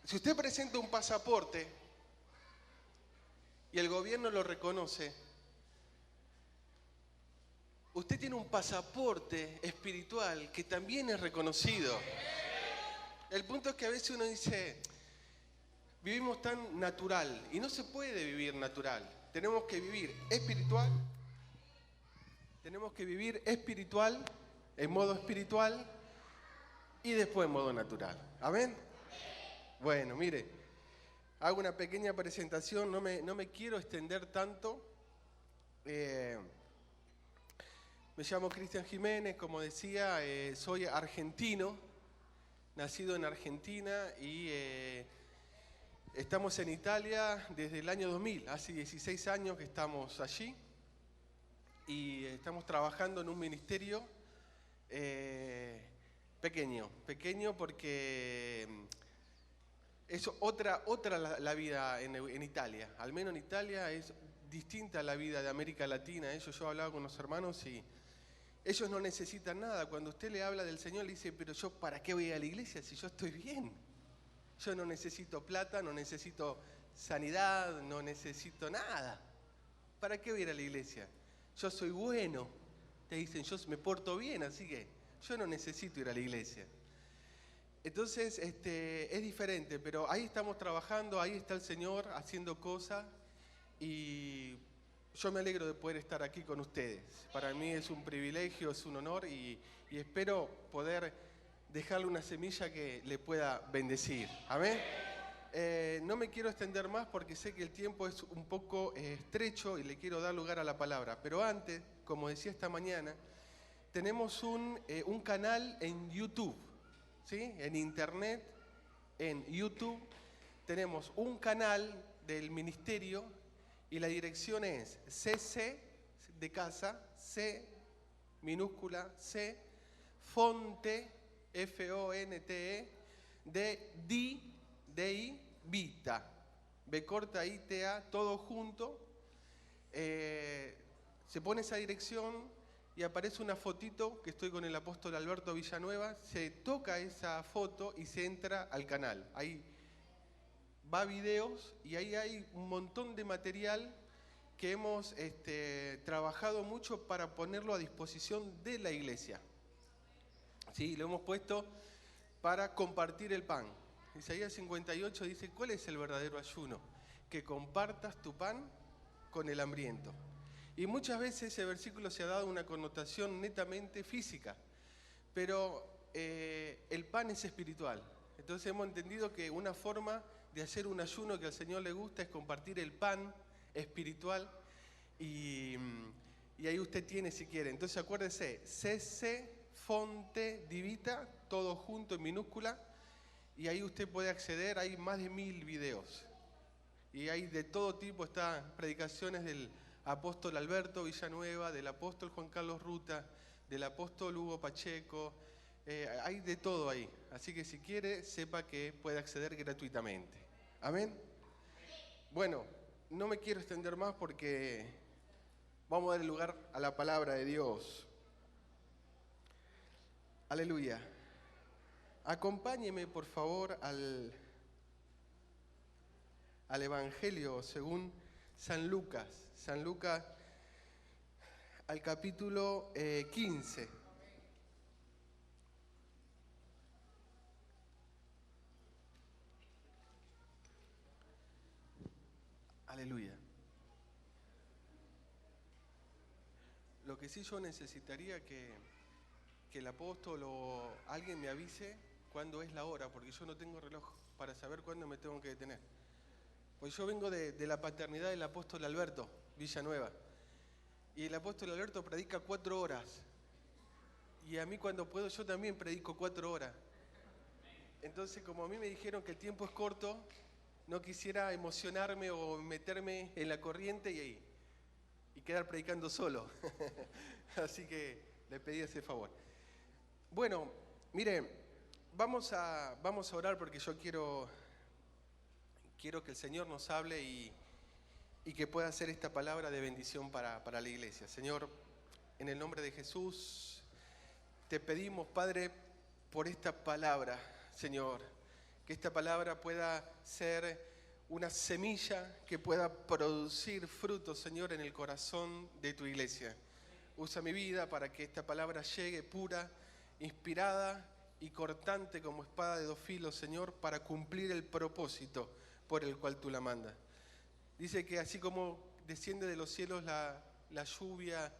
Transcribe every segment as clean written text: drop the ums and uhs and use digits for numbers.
Si usted presenta un pasaporte y el gobierno lo reconoce, usted tiene un pasaporte espiritual que también es reconocido. El punto es que a veces uno dice, vivimos tan natural y no se puede vivir natural. Tenemos que vivir espiritual. Tenemos que vivir espiritual, en modo espiritual y después en modo natural. ¿Amén? Bueno, mire, hago una pequeña presentación, no me quiero extender tanto. Me llamo Cristian Jiménez, como decía, soy argentino, nacido en Argentina y estamos en Italia desde el año 2000, hace 16 años que estamos allí y estamos trabajando en un ministerio pequeño porque es otra la vida en Italia, al menos en Italia es distinta a la vida de América Latina. Yo hablaba con los hermanos y ellos no necesitan nada. Cuando usted le habla del Señor, le dice, pero yo ¿para qué voy a ir a la iglesia si yo estoy bien? Yo no necesito plata, no necesito sanidad, no necesito nada. ¿Para qué voy a ir a la iglesia? Yo soy bueno. Te dicen, yo me porto bien, así que yo no necesito ir a la iglesia. Entonces, es diferente, pero ahí estamos trabajando, ahí está el Señor haciendo cosas y yo me alegro de poder estar aquí con ustedes. Para mí es un privilegio, es un honor y espero poder dejarle una semilla que le pueda bendecir. Amén. No me quiero extender más porque sé que el tiempo es un poco estrecho y le quiero dar lugar a la palabra. Pero antes, como decía esta mañana, tenemos un canal en YouTube, ¿sí? En internet, en YouTube, tenemos un canal del ministerio y la dirección es CC de casa, C minúscula C, Fonte, Fonte, de Vita, B corta ITA, todo junto. Se pone esa dirección y aparece una fotito que estoy con el apóstol Alberto Villanueva, se toca esa foto y se entra al canal. Ahí va videos y ahí hay un montón de material que hemos trabajado mucho para ponerlo a disposición de la iglesia. Sí, lo hemos puesto para compartir el pan. Isaías 58 dice, ¿cuál es el verdadero ayuno? Que compartas tu pan con el hambriento. Y muchas veces ese versículo se ha dado una connotación netamente física, pero el pan es espiritual. Entonces hemos entendido que una forma de hacer un ayuno que al Señor le gusta es compartir el pan espiritual y ahí usted tiene si quiere. Entonces acuérdese, CC, Fonte, Divita, todo junto en minúscula y ahí usted puede acceder, hay más de 1000 videos y hay de todo tipo, están predicaciones del apóstol Alberto Villanueva, del apóstol Juan Carlos Ruta, del apóstol Hugo Pacheco, hay de todo ahí. Así que si quiere, sepa que puede acceder gratuitamente. ¿Amén? Bueno, no me quiero extender más porque vamos a dar lugar a la palabra de Dios. Aleluya. Acompáñeme, por favor, al Evangelio según San Lucas. San Lucas, al capítulo 15. Aleluya. Lo que sí yo necesitaría que el apóstol o alguien me avise cuándo es la hora, porque yo no tengo reloj para saber cuándo me tengo que detener. Pues yo vengo de la paternidad del apóstol Alberto Villanueva. Y el apóstol Alberto predica 4 horas. Y a mí cuando puedo yo también predico 4 horas. Entonces como a mí me dijeron que el tiempo es corto, no quisiera emocionarme o meterme en la corriente y quedar predicando solo. Así que le pedí ese favor. Bueno, mire, vamos a orar porque yo quiero que el Señor nos hable y que pueda hacer esta palabra de bendición para la iglesia. Señor, en el nombre de Jesús, te pedimos, Padre, por esta palabra, Señor, que esta palabra pueda ser una semilla que pueda producir frutos, Señor, en el corazón de tu iglesia. Usa mi vida para que esta palabra llegue pura, inspirada y cortante como espada de dos filos, Señor, para cumplir el propósito por el cual tú la mandas. Dice que así como desciende de los cielos la lluvia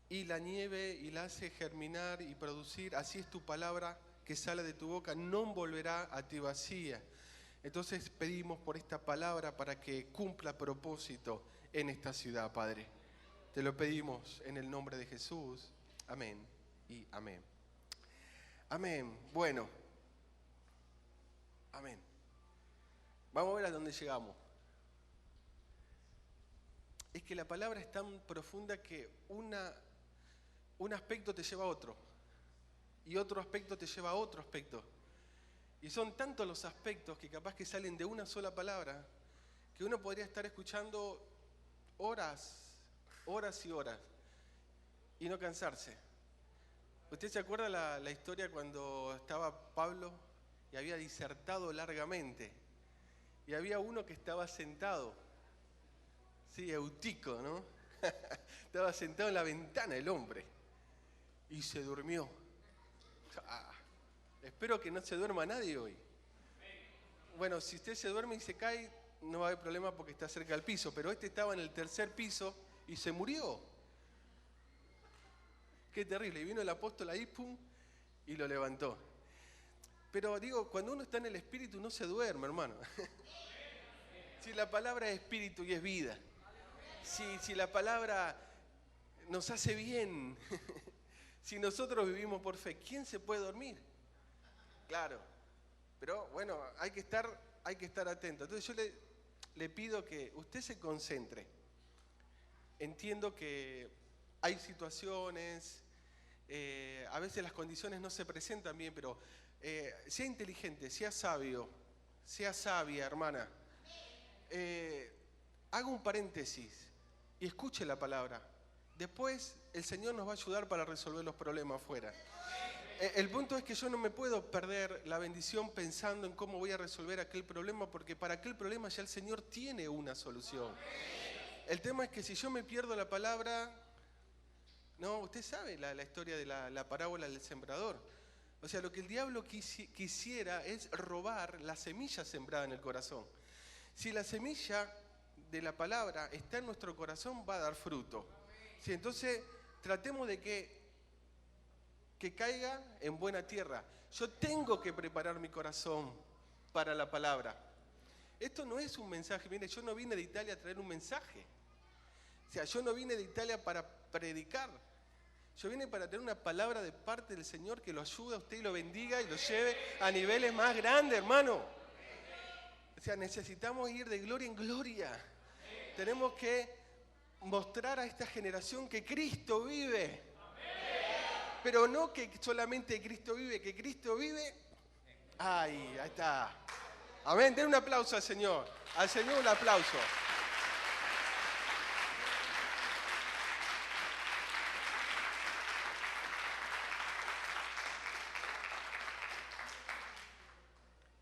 y la nieve y la hace germinar y producir, así es tu palabra que sale de tu boca, no volverá a ti vacía. Entonces pedimos por esta palabra para que cumpla propósito en esta ciudad, Padre. Te lo pedimos en el nombre de Jesús. Amén y amén. Amén. Bueno. Amén. Vamos a ver a dónde llegamos. Es que la palabra es tan profunda que un aspecto te lleva a otro. Y otro aspecto te lleva a otro aspecto. Y son tantos los aspectos que capaz que salen de una sola palabra, que uno podría estar escuchando horas y horas, y no cansarse. ¿Usted se acuerda la historia cuando estaba Pablo y había disertado largamente? Y había uno que estaba sentado, sí, Eutico, ¿no? Estaba sentado en la ventana el hombre, y se durmió. Espero que no se duerma nadie hoy. Bueno, si usted se duerme y se cae, no va a haber problema porque está cerca del piso, pero este estaba en el tercer piso y se murió. Qué terrible. Y vino el apóstol ahí, pum, y lo levantó. Pero digo, cuando uno está en el espíritu no se duerme, hermano. Si la palabra es espíritu y es vida. Si la palabra nos hace bien. Si nosotros vivimos por fe, ¿quién se puede dormir? Claro, pero bueno, hay que estar atento. Entonces yo le pido que usted se concentre. Entiendo que hay situaciones, a veces las condiciones no se presentan bien, pero sea inteligente, sea sabio, sea sabia, hermana. Haga un paréntesis y escuche la palabra. Después el Señor nos va a ayudar para resolver los problemas afuera. El punto es que yo no me puedo perder la bendición pensando en cómo voy a resolver aquel problema, porque para aquel problema ya el Señor tiene una solución. El tema es que si yo me pierdo la palabra, no, usted sabe la historia de la parábola del sembrador. O sea, lo que el diablo quisiera es robar la semilla sembrada en el corazón. Si la semilla de la palabra está en nuestro corazón, va a dar fruto. Sí, entonces, tratemos de que caiga en buena tierra. Yo tengo que preparar mi corazón para la palabra. Esto no es un mensaje. Mire, yo no vine de Italia a traer un mensaje. O sea, yo no vine de Italia para predicar. Yo vine para tener una palabra de parte del Señor que lo ayude a usted y lo bendiga y lo lleve a niveles más grandes, hermano. O sea, necesitamos ir de gloria en gloria. Tenemos que mostrar a esta generación que Cristo vive. Pero no que solamente Cristo vive, que Cristo vive. Ahí está. Amén, den un aplauso al Señor. Al Señor un aplauso.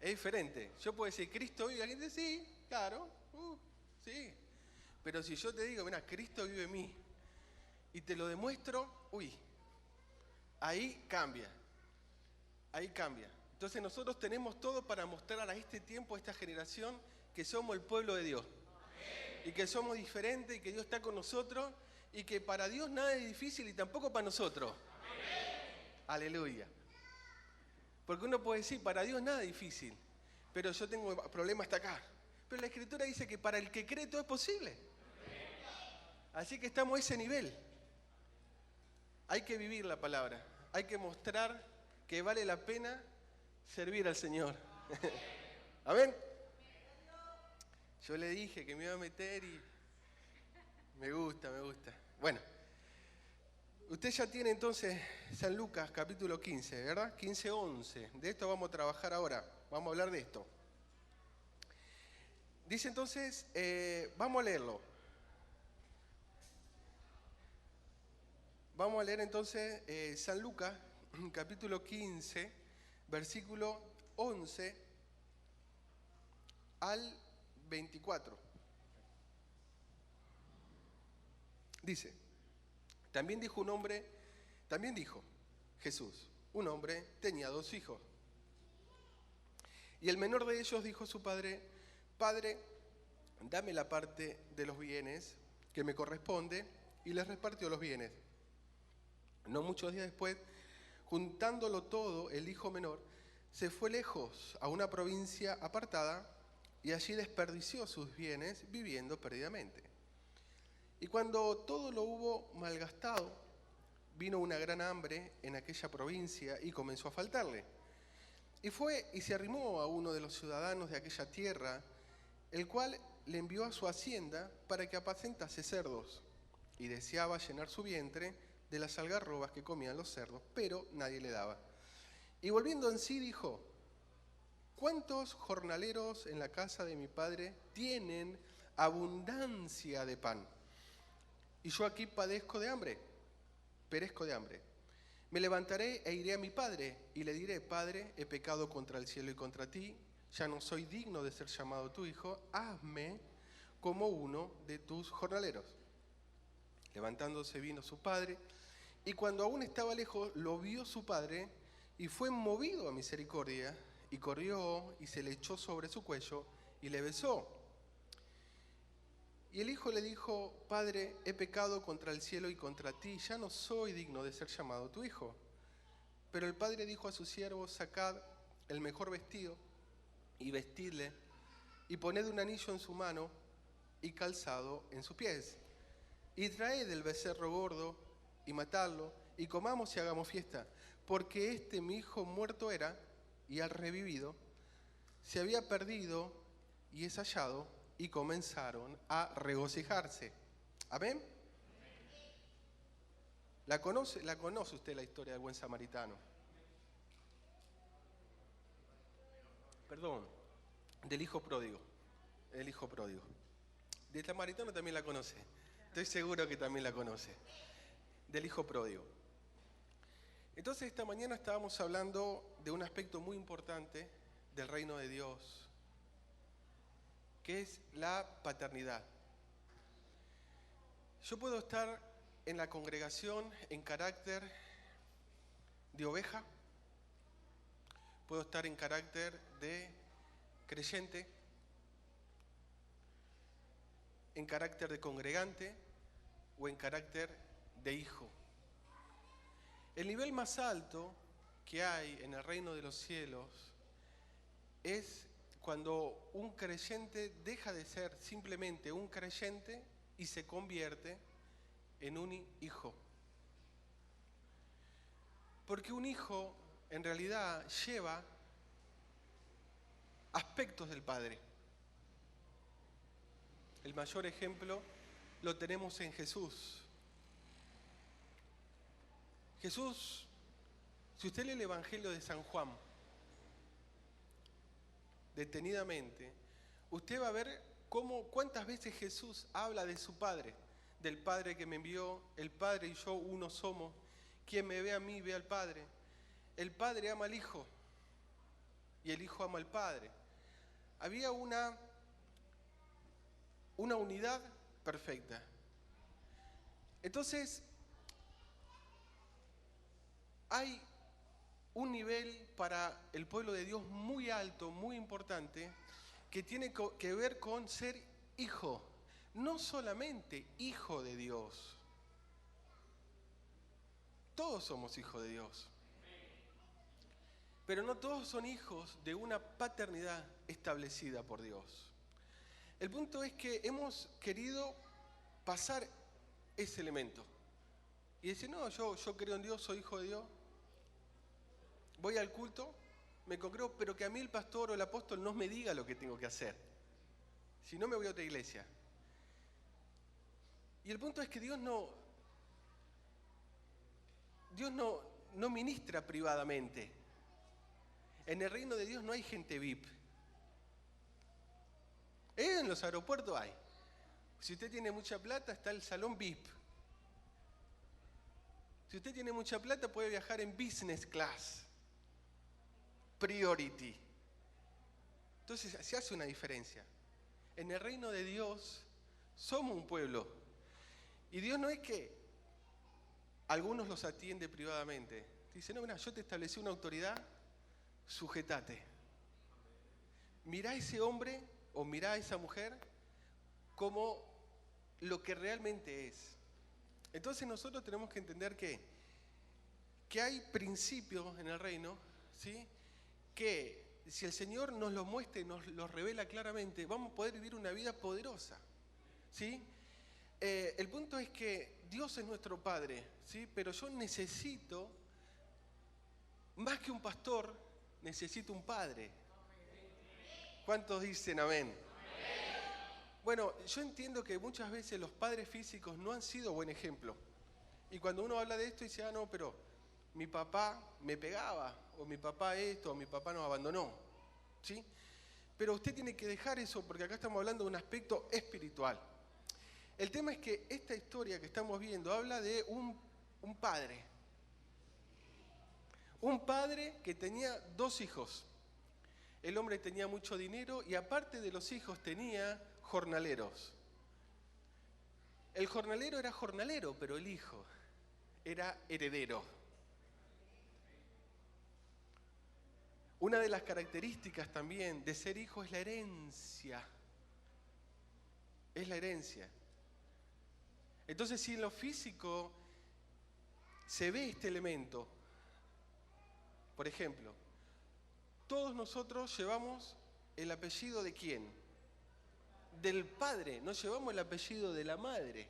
Es diferente. Yo puedo decir, Cristo vive. Alguien dice, sí, claro, sí. Pero si yo te digo, mira, Cristo vive en mí, y te lo demuestro, ahí cambia. Ahí cambia. Entonces nosotros tenemos todo para mostrar a este tiempo, a esta generación, que somos el pueblo de Dios. Y que somos diferentes y que Dios está con nosotros y que para Dios nada es difícil y tampoco para nosotros. Aleluya. Porque uno puede decir, para Dios nada es difícil, pero yo tengo problemas hasta acá. Pero la Escritura dice que para el que cree todo es posible. Así que estamos a ese nivel. Hay que vivir la palabra. Hay que mostrar que vale la pena servir al Señor. ¿Amén? Yo le dije que me iba a meter y me gusta. Bueno, usted ya tiene entonces San Lucas capítulo 15, ¿verdad? 15-11. De esto vamos a trabajar ahora. Vamos a hablar de esto. Dice entonces, vamos a leerlo. Vamos a leer entonces San Lucas capítulo 15, versículo 11 al 24. Dice, también dijo Jesús, un hombre tenía 2 hijos. Y el menor de ellos dijo a su padre, Padre, dame la parte de los bienes que me corresponde, y les repartió los bienes. No muchos días después, juntándolo todo, el hijo menor se fue lejos a una provincia apartada y allí desperdició sus bienes viviendo perdidamente. Y cuando todo lo hubo malgastado, vino una gran hambre en aquella provincia y comenzó a faltarle. Y fue y se arrimó a uno de los ciudadanos de aquella tierra, el cual le envió a su hacienda para que apacentase cerdos, y deseaba llenar su vientre de las algarrobas que comían los cerdos, pero nadie le daba. Y volviendo en sí dijo, ¿cuántos jornaleros en la casa de mi padre tienen abundancia de pan? Y yo aquí perezco de hambre. Me levantaré e iré a mi padre, y le diré, Padre, he pecado contra el cielo y contra ti, ya no soy digno de ser llamado tu hijo, hazme como uno de tus jornaleros. Levantándose vino su padre, y cuando aún estaba lejos, lo vio su padre, y fue movido a misericordia, y corrió, y se le echó sobre su cuello, y le besó. Y el hijo le dijo, Padre, he pecado contra el cielo y contra ti, ya no soy digno de ser llamado tu hijo. Pero el padre dijo a sus siervos, sacad el mejor vestido, y vestidle, y poned un anillo en su mano, y calzado en sus pies. Y traed el becerro gordo, y matadlo, y comamos y hagamos fiesta, porque mi hijo muerto era, y ha revivido, se había perdido, y es hallado, y comenzaron a regocijarse. ¿Amén? ¿La conoce usted la historia del buen samaritano? Perdón, del hijo pródigo. El hijo pródigo. Del samaritano también la conoce. Estoy seguro que también la conoce. Del hijo pródigo. Entonces esta mañana estábamos hablando de un aspecto muy importante del reino de Dios, que es la paternidad. Yo puedo estar en la congregación en carácter de oveja, puedo estar en carácter de creyente, en carácter de congregante o en carácter de hijo. El nivel más alto que hay en el reino de los cielos es cuando un creyente deja de ser simplemente un creyente y se convierte en un hijo. Porque un hijo en realidad lleva aspectos del padre. El mayor ejemplo lo tenemos en Jesús. Jesús, si usted lee el Evangelio de San Juan detenidamente, usted va a ver cuántas veces Jesús habla de su Padre, del Padre que me envió, el Padre y yo uno somos, quien me ve a mí ve al Padre. El Padre ama al Hijo y el Hijo ama al Padre. Había una unidad perfecta. Entonces, hay un nivel para el pueblo de Dios muy alto, muy importante, que tiene que ver con ser hijo. No solamente hijo de Dios. Todos somos hijos de Dios. Pero no todos son hijos de una paternidad establecida por Dios. El punto es que hemos querido pasar ese elemento. Y decir, no, yo creo en Dios, soy hijo de Dios. Voy al culto, me congrego, pero que a mí el pastor o el apóstol no me diga lo que tengo que hacer. Si no, me voy a otra iglesia. Y el punto es que Dios no ministra privadamente. En el reino de Dios no hay gente VIP. En los aeropuertos hay. Si usted tiene mucha plata, está el salón VIP. Si usted tiene mucha plata, puede viajar en business class. Priority. Entonces se hace una diferencia. En el reino de Dios somos un pueblo. Y Dios no es que algunos los atiende privadamente. Dice, no, mira, yo te establecí una autoridad, sujetate. Mirá a ese hombre o mirá a esa mujer como lo que realmente es. Entonces nosotros tenemos que entender que hay principios en el reino, ¿sí? Que si el Señor nos los muestra y nos los revela claramente, vamos a poder vivir una vida poderosa, ¿sí? El punto es que Dios es nuestro Padre, ¿sí? Pero yo necesito, más que un pastor, necesito un padre. ¿Cuántos dicen amén? Bueno, yo entiendo que muchas veces los padres físicos no han sido buen ejemplo. Y cuando uno habla de esto dice, ah, no, pero mi papá me pegaba, o mi papá esto, o mi papá nos abandonó, ¿sí? Pero usted tiene que dejar eso porque acá estamos hablando de un aspecto espiritual. El tema es que esta historia que estamos viendo habla de un padre. Un padre que tenía 2 hijos. El hombre tenía mucho dinero y aparte de los hijos tenía jornaleros. El jornalero era jornalero, pero el hijo era heredero. Una de las características también de ser hijo es la herencia. Es la herencia. Entonces, si en lo físico se ve este elemento, por ejemplo, todos nosotros llevamos el apellido ¿de quién? Del padre, no llevamos el apellido de la madre.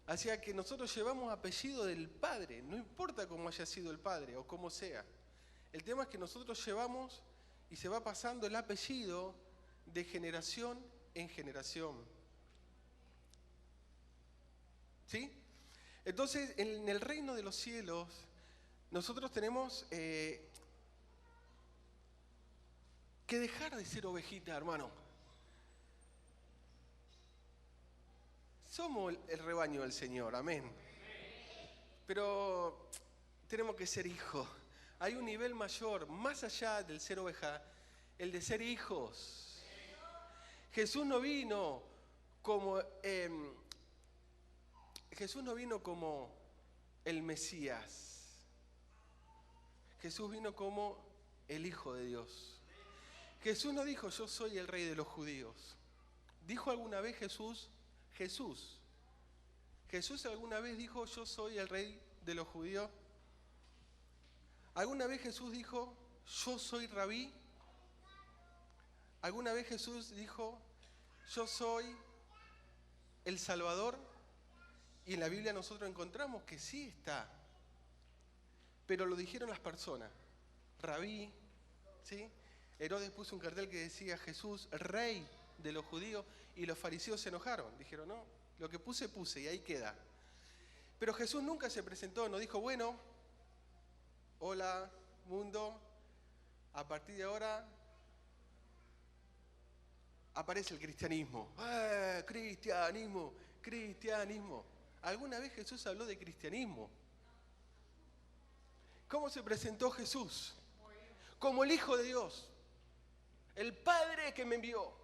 O sea que nosotros llevamos apellido del padre, no importa cómo haya sido el padre o cómo sea. El tema es que nosotros llevamos y se va pasando el apellido de generación en generación. ¿Sí? Entonces, en el reino de los cielos, nosotros tenemos que dejar de ser ovejita, hermano. Somos el rebaño del Señor, amén. Pero tenemos que ser hijos. Hay un nivel mayor, más allá del ser oveja, el de ser hijos. Jesús no vino como el Mesías. Jesús vino como el Hijo de Dios. Jesús no dijo, yo soy el rey de los judíos. ¿Dijo alguna vez Jesús alguna vez dijo, yo soy el rey de los judíos? ¿Alguna vez Jesús dijo, yo soy rabí? ¿Alguna vez Jesús dijo, yo soy el Salvador? Y en la Biblia nosotros encontramos que sí está. Pero lo dijeron las personas. Rabí, ¿sí? Herodes puso un cartel que decía Jesús, rey de los judíos, y los fariseos se enojaron. Dijeron, no, lo que puse, y ahí queda. Pero Jesús nunca se presentó, no dijo, bueno, hola, mundo, a partir de ahora aparece el cristianismo. Cristianismo, cristianismo. ¿Alguna vez Jesús habló de cristianismo? ¿Cómo se presentó Jesús? Como el Hijo de Dios, el Padre que me envió.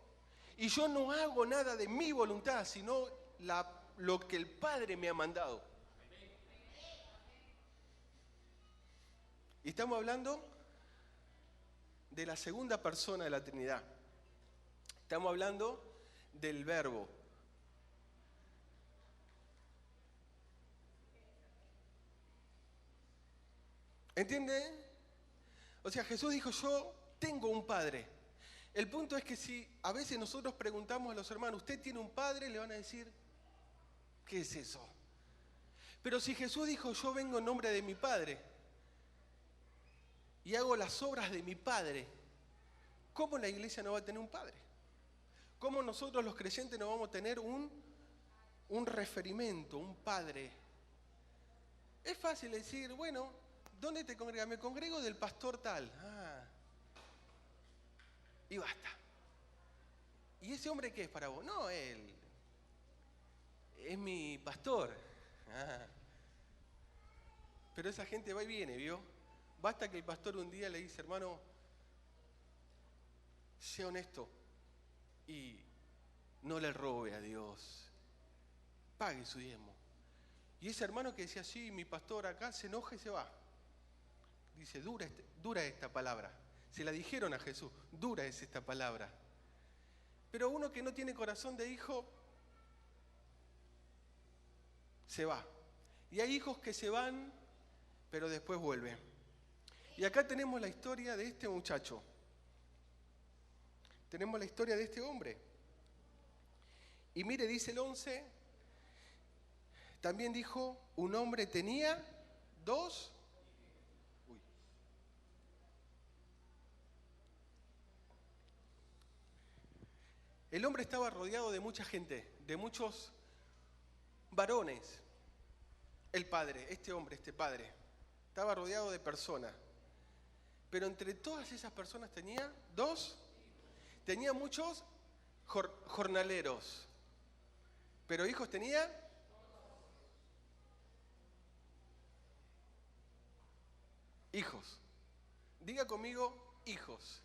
Y yo no hago nada de mi voluntad, sino lo que el Padre me ha mandado. Y estamos hablando de la segunda persona de la Trinidad. Estamos hablando del Verbo. ¿Entiende? O sea, Jesús dijo, yo tengo un Padre. El punto es que si a veces nosotros preguntamos a los hermanos, ¿usted tiene un Padre? Le van a decir, ¿qué es eso? Pero si Jesús dijo, yo vengo en nombre de mi Padre y hago las obras de mi Padre, ¿cómo la iglesia no va a tener un Padre? ¿Cómo nosotros los creyentes no vamos a tener un referimento, un Padre? Es fácil decir, bueno, ¿dónde te congregas? Me congrego del pastor tal. Y basta. ¿Y ese hombre qué es para vos? No, él es mi pastor. Pero esa gente va y viene, ¿vio? Basta que el pastor un día le dice, hermano, sea honesto y no le robe a Dios. Pague su diezmo. Y ese hermano que decía, sí, mi pastor acá, se enoja y se va. Dice, dura esta palabra. Se la dijeron a Jesús, dura es esta palabra. Pero uno que no tiene corazón de hijo, se va. Y hay hijos que se van, pero después vuelven. Y acá tenemos la historia de este muchacho. Tenemos la historia de este hombre. Y mire, dice el 11, también dijo, un hombre tenía 2. El hombre estaba rodeado de mucha gente, de muchos varones. El padre, este hombre, este padre, estaba rodeado de personas. Pero entre todas esas personas tenía 2. Tenía muchos jornaleros. Pero hijos tenía. Hijos. Diga conmigo, hijos.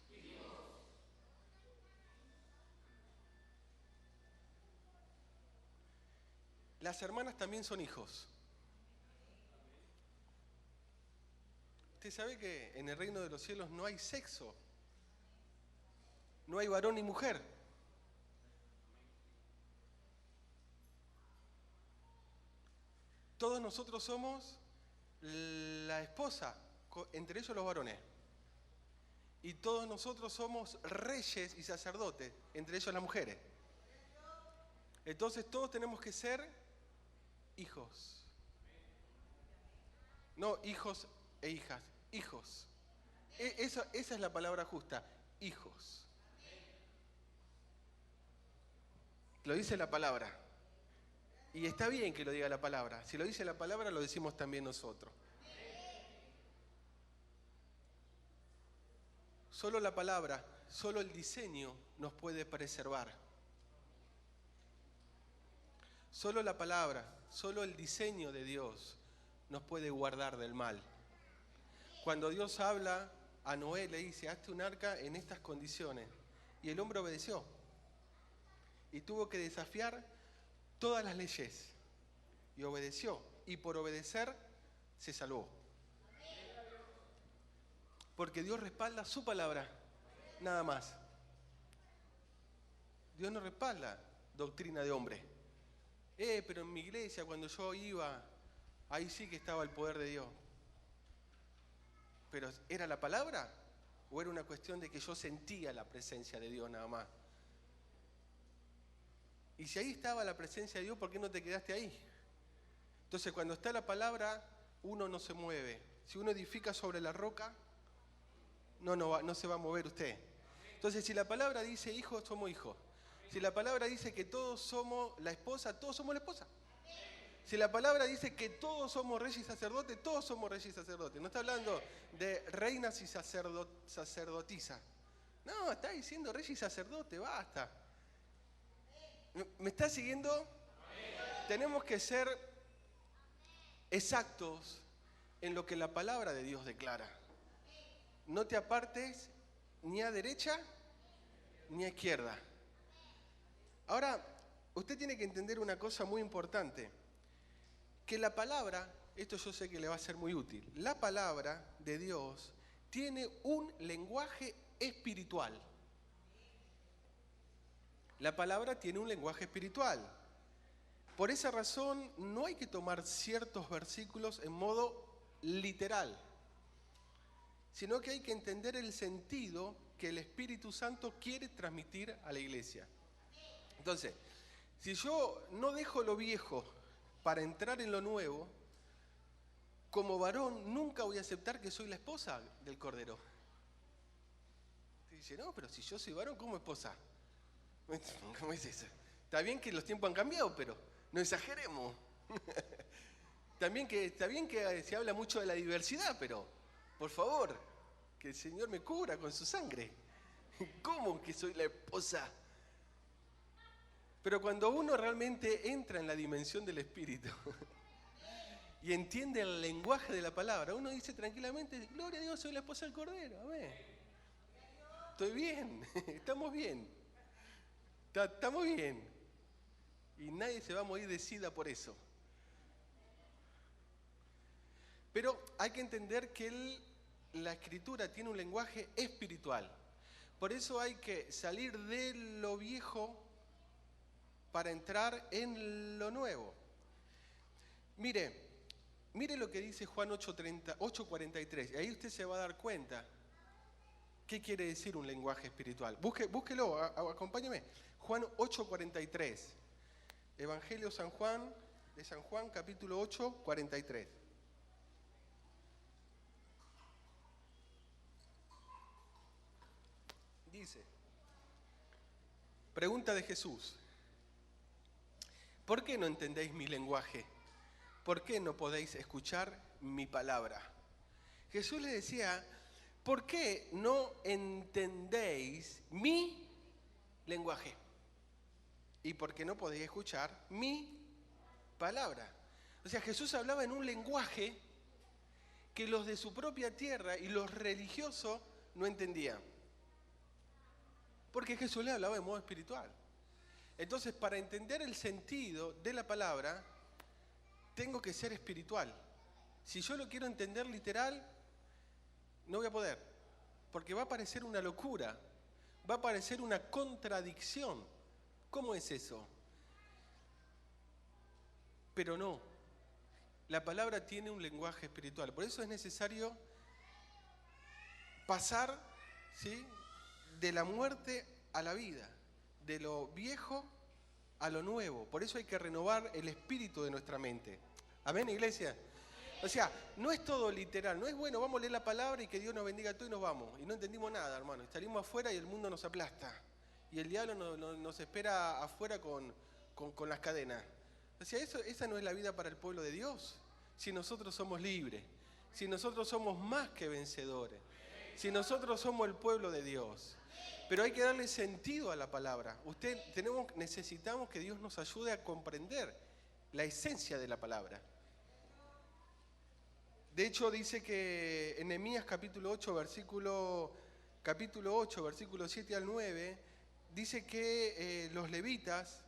Las hermanas también son hijos. Usted sabe que en el reino de los cielos no hay sexo. No hay varón ni mujer. Todos nosotros somos la esposa, entre ellos los varones. Y todos nosotros somos reyes y sacerdotes, entre ellos las mujeres. Entonces todos tenemos que ser hijos. No hijos e hijas, hijos. Esa es la palabra justa, hijos. Lo dice la palabra. Y está bien que lo diga la palabra. Si lo dice la palabra, lo decimos también nosotros. Solo la palabra, solo el diseño nos puede preservar. Solo la palabra, solo el diseño de Dios nos puede guardar del mal. Cuando Dios habla a Noé, le dice, hazte un arca en estas condiciones. Y el hombre obedeció. Y tuvo que desafiar todas las leyes. Y obedeció. Y por obedecer, se salvó. Porque Dios respalda su palabra. Nada más. Dios no respalda doctrina de hombre. Pero en mi iglesia, cuando yo iba, ahí sí que estaba el poder de Dios. ¿Pero era la palabra? ¿O era una cuestión de que yo sentía la presencia de Dios nada más? Y si ahí estaba la presencia de Dios, ¿por qué no te quedaste ahí? Entonces, cuando está la palabra, uno no se mueve. Si uno edifica sobre la roca, no se va a mover usted. Entonces, si la palabra dice hijos, somos hijos. Si la palabra dice que todos somos la esposa, todos somos la esposa. Si la palabra dice que todos somos reyes y sacerdotes, todos somos reyes y sacerdotes. No está hablando de reinas y sacerdotisas. No, está diciendo reyes y sacerdote, basta. ¿Me está siguiendo? Tenemos que ser exactos en lo que la palabra de Dios declara. No te apartes ni a derecha ni a izquierda. Ahora, usted tiene que entender una cosa muy importante. Que la palabra, esto yo sé que le va a ser muy útil, la palabra de Dios tiene un lenguaje espiritual. La palabra tiene un lenguaje espiritual. Por esa razón no hay que tomar ciertos versículos en modo literal, sino que hay que entender el sentido que el Espíritu Santo quiere transmitir a la iglesia. Entonces, si yo no dejo lo viejo para entrar en lo nuevo, como varón nunca voy a aceptar que soy la esposa del Cordero. Dice, no, pero si yo soy varón, ¿cómo esposa? ¿Cómo es eso? Está bien que los tiempos han cambiado, pero no exageremos. Está bien que se habla mucho de la diversidad, pero por favor, que el Señor me cubra con su sangre. ¿Cómo que soy la esposa? Pero cuando uno realmente entra en la dimensión del Espíritu y entiende el lenguaje de la palabra, uno dice tranquilamente, gloria a Dios, soy la esposa del Cordero, amén. estoy bien, estamos bien. Estamos bien. Y nadie se va a morir de sida por eso. Pero hay que entender que la Escritura tiene un lenguaje espiritual. Por eso hay que salir de lo viejo para entrar en lo nuevo. Mire lo que dice Juan 8:43. Ahí usted se va a dar cuenta qué quiere decir un lenguaje espiritual. Búsquelo, acompáñeme. Juan 8:43. Evangelio de San Juan, capítulo 8:43. Dice, pregunta de Jesús: ¿por qué no entendéis mi lenguaje? ¿Por qué no podéis escuchar mi palabra? Jesús le decía, ¿por qué no entendéis mi lenguaje? ¿Y por qué no podéis escuchar mi palabra? O sea, Jesús hablaba en un lenguaje que los de su propia tierra y los religiosos no entendían. Porque Jesús le hablaba de modo espiritual. Entonces, para entender el sentido de la palabra, tengo que ser espiritual. Si yo lo quiero entender literal, no voy a poder. Porque va a parecer una locura. Va a parecer una contradicción. ¿Cómo es eso? Pero no. La palabra tiene un lenguaje espiritual. Por eso es necesario pasar, ¿sí?, de la muerte a la vida, de lo viejo a lo nuevo. Por eso hay que renovar el espíritu de nuestra mente. ¿Amén, iglesia? O sea, no es todo literal, no es bueno, vamos a leer la palabra y que Dios nos bendiga a todos y nos vamos. Y no entendimos nada, hermano. Salimos afuera y el mundo nos aplasta. Y el diablo nos espera afuera con las cadenas. O sea, esa no es la vida para el pueblo de Dios. Si nosotros somos libres, si nosotros somos más que vencedores, si nosotros somos el pueblo de Dios. Pero hay que darle sentido a la palabra. Necesitamos que Dios nos ayude a comprender la esencia de la palabra. De hecho, dice que en Nehemías capítulo 8, versículo 7 al 9, dice que los levitas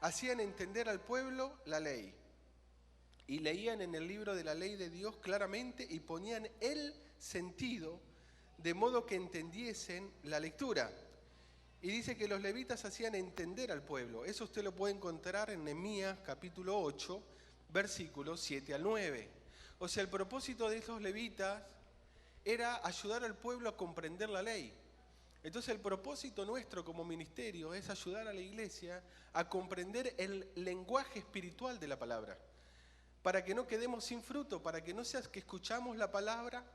hacían entender al pueblo la ley. Y leían en el libro de la ley de Dios claramente y ponían el sentido de modo que entendiesen la lectura. Y dice que los levitas hacían entender al pueblo. Eso usted lo puede encontrar en Nehemías capítulo 8, versículos 7 al 9. O sea, el propósito de esos levitas era ayudar al pueblo a comprender la ley. Entonces el propósito nuestro como ministerio es ayudar a la iglesia a comprender el lenguaje espiritual de la palabra. Para que no quedemos sin fruto, para que no sea que escuchamos la palabra.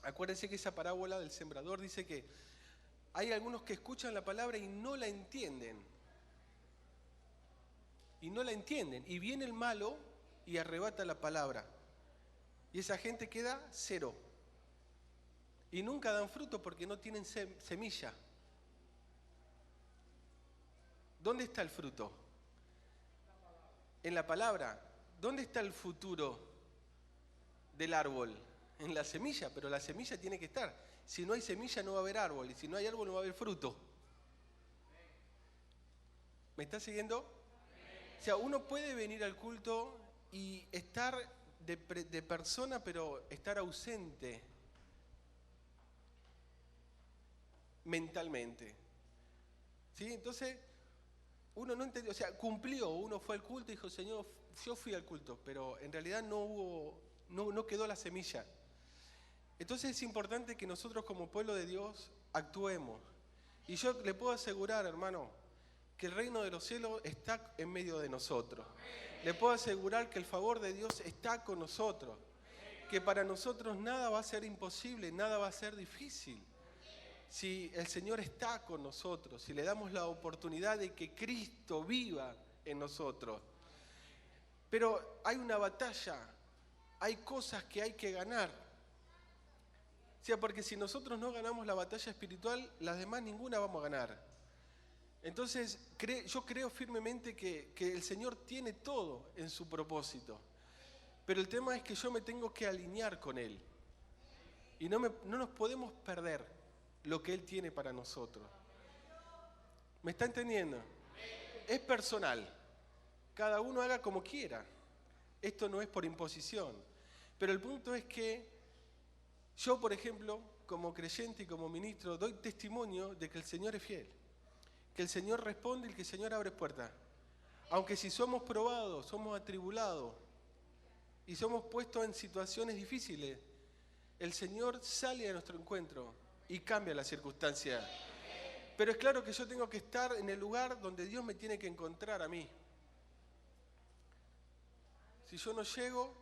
Acuérdense que esa parábola del sembrador dice que hay algunos que escuchan la palabra y no la entienden. Y no la entienden. Y viene el malo y arrebata la palabra. Y esa gente queda cero. Y nunca dan fruto porque no tienen semilla. ¿Dónde está el fruto? En la palabra. ¿Dónde está el futuro del árbol? En la semilla, pero la semilla tiene que estar. Si no hay semilla no va a haber árbol, y si no hay árbol no va a haber fruto. ¿Me está siguiendo? O sea, uno puede venir al culto y estar de persona, pero estar ausente mentalmente. ¿Sí? Entonces, uno no entendió, o sea, cumplió, uno fue al culto y dijo, Señor, yo fui al culto, pero en realidad no quedó la semilla. Entonces es importante que nosotros como pueblo de Dios actuemos. Y yo le puedo asegurar, hermano, que el reino de los cielos está en medio de nosotros. Le puedo asegurar que el favor de Dios está con nosotros. Que para nosotros nada va a ser imposible, nada va a ser difícil. Si el Señor está con nosotros, si le damos la oportunidad de que Cristo viva en nosotros. Pero hay una batalla, hay cosas que hay que ganar. O sea, porque si nosotros no ganamos la batalla espiritual, las demás ninguna vamos a ganar. Entonces, yo creo firmemente que el Señor tiene todo en su propósito. Pero el tema es que yo me tengo que alinear con Él. Y no nos podemos perder. lo que Él tiene para nosotros. ¿Me está entendiendo? Es personal. Cada uno haga como quiera. Esto no es por imposición. Pero el punto es que yo, por ejemplo, como creyente y como ministro, doy testimonio de que el Señor es fiel. Que el Señor responde y que el Señor abre puertas. Aunque si somos probados, somos atribulados y somos puestos en situaciones difíciles, el Señor sale a nuestro encuentro y cambia la circunstancia. Pero es claro que yo tengo que estar en el lugar donde Dios me tiene que encontrar a mí. Si yo no llego,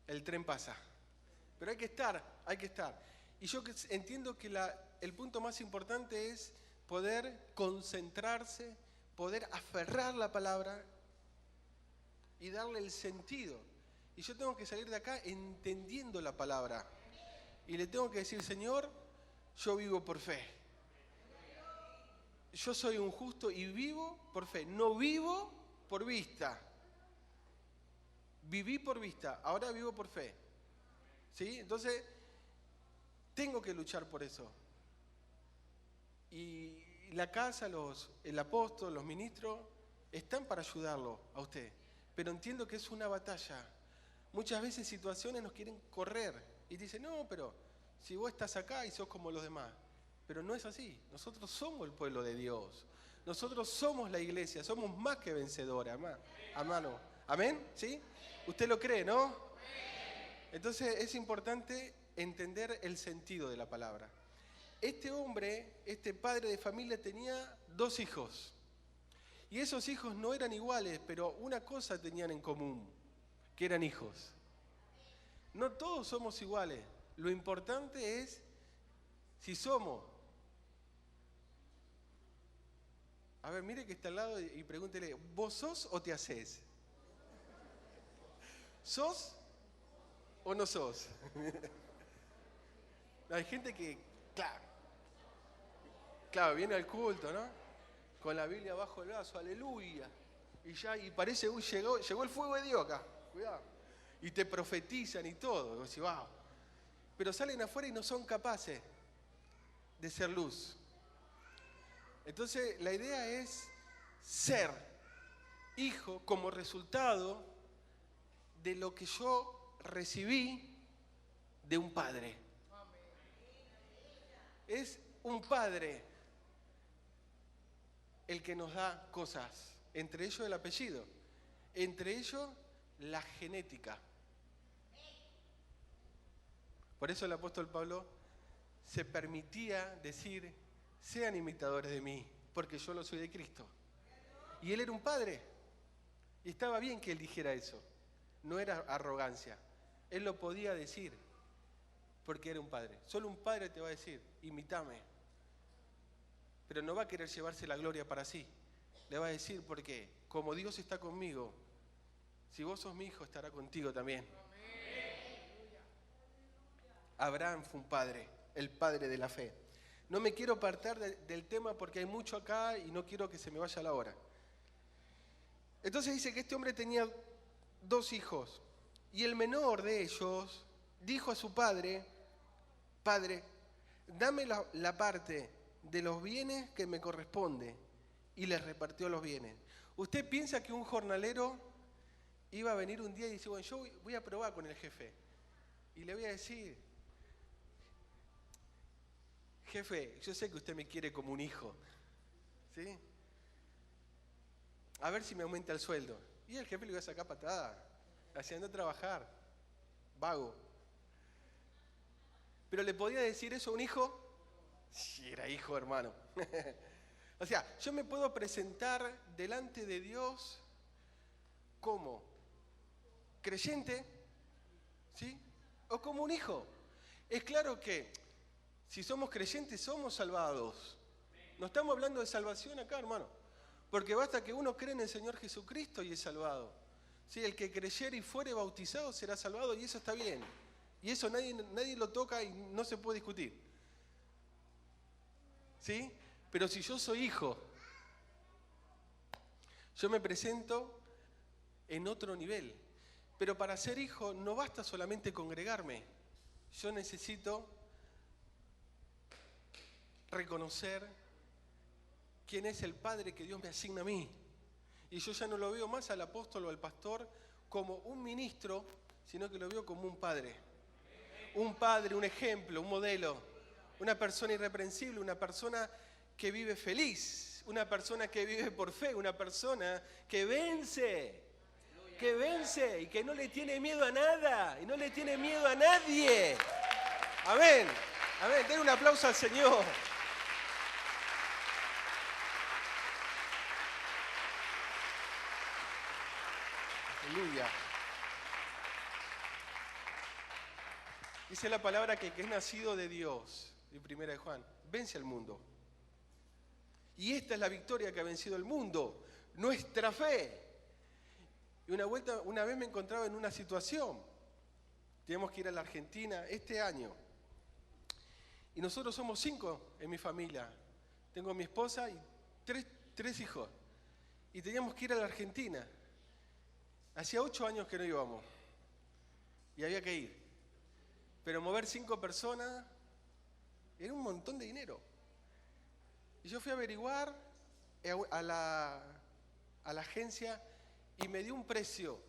el tren pasa. Pero hay que estar, hay que estar. Y yo entiendo que el punto más importante es poder concentrarse, poder aferrar la palabra y darle el sentido. Y yo tengo que salir de acá entendiendo la palabra. Y le tengo que decir, Señor, yo vivo por fe. Yo soy un justo y vivo por fe. No vivo por vista. Viví por vista, ahora vivo por fe. ¿Sí? Entonces, tengo que luchar por eso. Y la casa, el apóstol, los ministros, están para ayudarlo a usted. Pero entiendo que es una batalla. Muchas veces situaciones nos quieren correr. Y dicen, no, pero si vos estás acá y sos como los demás. Pero no es así. Nosotros somos el pueblo de Dios. Nosotros somos la iglesia. Somos más que vencedores, hermano. ¿Amén? ¿Sí? ¿Usted lo cree, no? Entonces es importante entender el sentido de la palabra. Este hombre, este padre de familia, tenía 2 hijos. Y esos hijos no eran iguales, pero una cosa tenían en común, que eran hijos. No todos somos iguales. Lo importante es si somos. A ver, mire que está al lado y pregúntele, ¿vos sos o te hacés? ¿Sos o no sos? Hay gente que, claro, viene al culto, ¿no? Con la Biblia bajo el brazo, aleluya. Y parece, llegó el fuego de Dios acá, cuidado. Y te profetizan y todo, y vos decís, wow. Pero salen afuera y no son capaces de ser luz. Entonces, la idea es ser hijo como resultado de lo que yo recibí de un padre. Es un padre el que nos da cosas, entre ellos el apellido, entre ellos la genética. Por eso el apóstol Pablo se permitía decir, sean imitadores de mí, porque yo lo soy de Cristo. Y él era un padre, y estaba bien que él dijera eso, no era arrogancia, él lo podía decir, porque era un padre. Solo un padre te va a decir, imítame, pero no va a querer llevarse la gloria para sí, le va a decir, porque como Dios está conmigo, si vos sos mi hijo, estará contigo también. Abraham fue un padre, el padre de la fe. No me quiero apartar del tema porque hay mucho acá y no quiero que se me vaya la hora. Entonces dice que este hombre tenía 2 hijos y el menor de ellos dijo a su padre, Padre, dame la parte de los bienes que me corresponde, y les repartió los bienes. ¿Usted piensa que un jornalero iba a venir un día y dice, bueno, yo voy a probar con el jefe y le voy a decir, jefe, yo sé que usted me quiere como un hijo, ¿sí? A ver si me aumenta el sueldo. Y el jefe le iba a sacar patada, haciendo trabajar, vago. ¿Pero le podía decir eso a un hijo? Sí, era hijo, hermano. O sea, yo me puedo presentar delante de Dios como creyente, ¿sí? O como un hijo. Es claro que si somos creyentes somos salvados. No estamos hablando de salvación acá, hermano. Porque basta que uno cree en el Señor Jesucristo y es salvado. ¿Sí? El que creyere y fuere bautizado será salvado y eso está bien. Y eso nadie lo toca y no se puede discutir. ¿Sí? Pero si yo soy hijo, yo me presento en otro nivel. Pero para ser hijo no basta solamente congregarme. Yo necesito reconocer quién es el Padre que Dios me asigna a mí. Y yo ya no lo veo más al apóstol o al pastor como un ministro, sino que lo veo como un padre. Un padre, un ejemplo, un modelo. Una persona irreprensible, una persona que vive feliz, una persona que vive por fe, una persona que vence y que no le tiene miedo a nada y no le tiene miedo a nadie. Amén, amén, den un aplauso al Señor. Aleluya. Dice la palabra que es nacido de Dios, en 1 de Juan, vence al mundo. Y esta es la victoria que ha vencido el mundo, nuestra fe. Y una vez me encontraba en una situación, teníamos que ir a la Argentina este año. Y nosotros somos 5 en mi familia. Tengo a mi esposa y tres hijos. Y teníamos que ir a la Argentina. Hacía 8 años que no íbamos. Y había que ir. Pero mover 5 personas era un montón de dinero. Y yo fui a averiguar a la agencia y me dio un precio.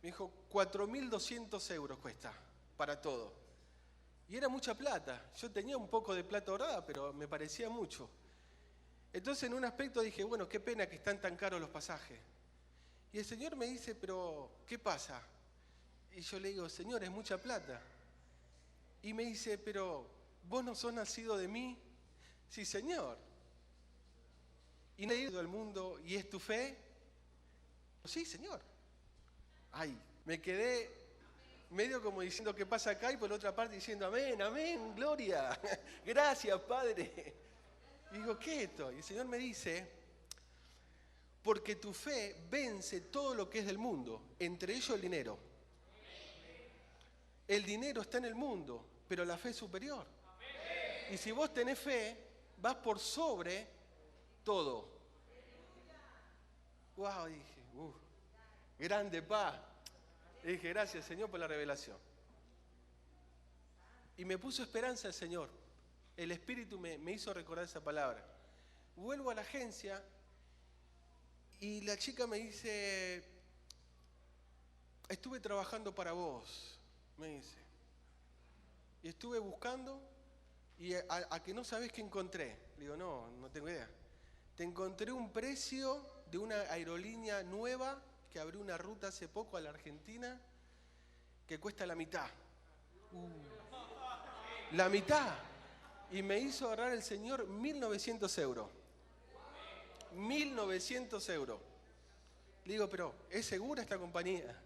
Me dijo, 4.200 euros cuesta para todo. Y era mucha plata. Yo tenía un poco de plata ahorrada, pero me parecía mucho. Entonces en un aspecto dije, bueno, qué pena que están tan caros los pasajes. Y el Señor me dice, pero ¿qué pasa? Y yo le digo, Señor, es mucha plata. Y me dice, pero ¿vos no sos nacido de mí? Sí, Señor. ¿Y no he ido al mundo y es tu fe? Sí, Señor. Ay, me quedé medio como diciendo qué pasa acá y por la otra parte diciendo amén, amén, gloria. Gracias, Padre. Y digo, ¿qué es esto? Y el Señor me dice, porque tu fe vence todo lo que es del mundo, entre ellos el dinero. El dinero está en el mundo, pero la fe es superior. Y si vos tenés fe, vas por sobre todo. Wow, dije, grande paz. Y dije, gracias Señor por la revelación. Y me puso esperanza el Señor. El Espíritu me hizo recordar esa palabra. Vuelvo a la agencia y la chica me dice, estuve trabajando para vos, me dice. Y estuve buscando y a que no sabés qué encontré. Le digo, no tengo idea. Te encontré un precio de una aerolínea nueva que abrió una ruta hace poco a la Argentina que cuesta la mitad. La mitad. Y me hizo ahorrar el Señor 1.900 euros. 1.900 euros. Le digo, pero ¿es segura esta compañía?